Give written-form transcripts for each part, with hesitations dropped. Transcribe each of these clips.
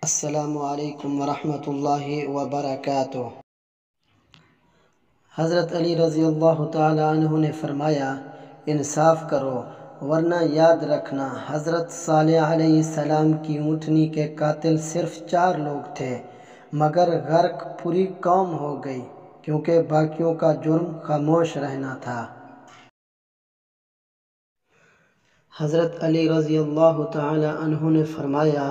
السلام علیکم ورحمۃ اللہ وبرکاتہ۔ حضرت علی رضی اللہ تعالی عنہ نے فرمایا، انصاف کرو ورنہ یاد رکھنا حضرت صالح علیہ السلام کی اونٹنی کے قاتل صرف 4 لوگ تھے، مگر غرق پوری قوم ہو گئی کیونکہ باقیوں کا جرم خاموش رہنا تھا۔ حضرت علی رضی اللہ تعالی عنہ نے فرمایا،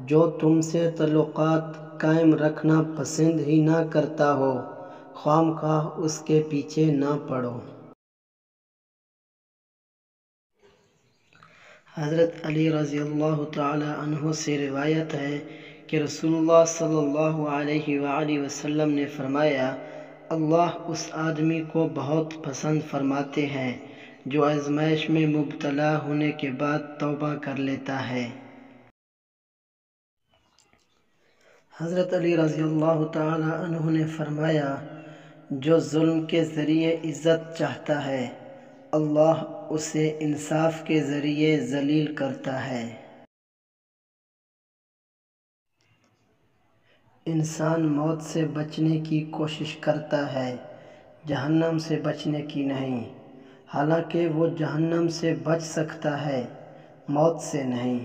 جو تم سے تعلقات قائم رکھنا پسند ہی نہ کرتا ہو، خواہ اس کے پیچھے نہ پڑو۔ حضرت علی رضی اللہ تعالی عنہ سے روایت ہے کہ رسول اللہ صلی اللہ علیہ وآلہ وسلم نے فرمایا، اللہ اس آدمی کو بہت پسند فرماتے ہیں جو آزمائش میں مبتلا ہونے کے بعد توبہ کر لیتا ہے۔ حضرت علی رضی اللہ تعالی عنہ نے فرمایا، جو ظلم کے ذریعے عزت چاہتا ہے، اللہ اسے انصاف کے ذریعے ذلیل کرتا ہے۔ انسان موت سے بچنے کی کوشش کرتا ہے، جہنم سے بچنے کی نہیں، حالانکہ وہ جہنم سے بچ سکتا ہے، موت سے نہیں۔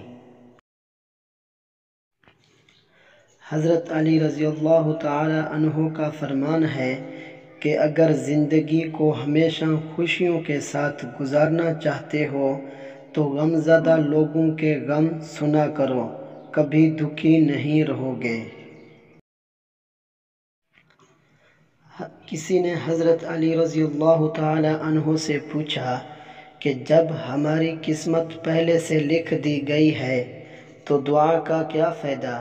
حضرت علی رضی اللہ تعالی عنہ کا فرمان ہے کہ اگر زندگی کو ہمیشہ خوشیوں کے ساتھ گزارنا چاہتے ہو تو غم زدہ لوگوں کے غم سنا کرو، کبھی دکھی نہیں رہو گے۔ کسی نے حضرت علی رضی اللہ تعالی عنہ سے پوچھا کہ جب ہماری قسمت پہلے سے لکھ دی گئی ہے تو دعا کا کیا فائدہ؟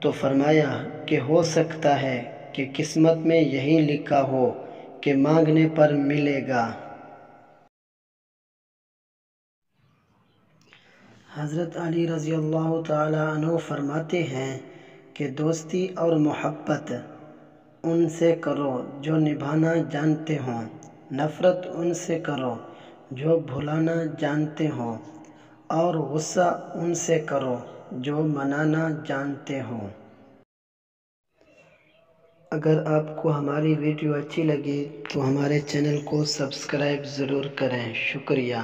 تو فرمایا کہ ہو سکتا ہے کہ قسمت میں یہی لکھا ہو کہ مانگنے پر ملے گا۔ حضرت علی رضی اللہ تعالی عنہ فرماتے ہیں کہ دوستی اور محبت ان سے کرو جو نبھانا جانتے ہوں، نفرت ان سے کرو جو بھلانا جانتے ہوں، اور غصہ ان سے کرو جو منانا جانتے ہوں۔ اگر آپ کو ہماری ویڈیو اچھی لگی تو ہمارے چینل کو سبسکرائب ضرور کریں۔ شکریہ۔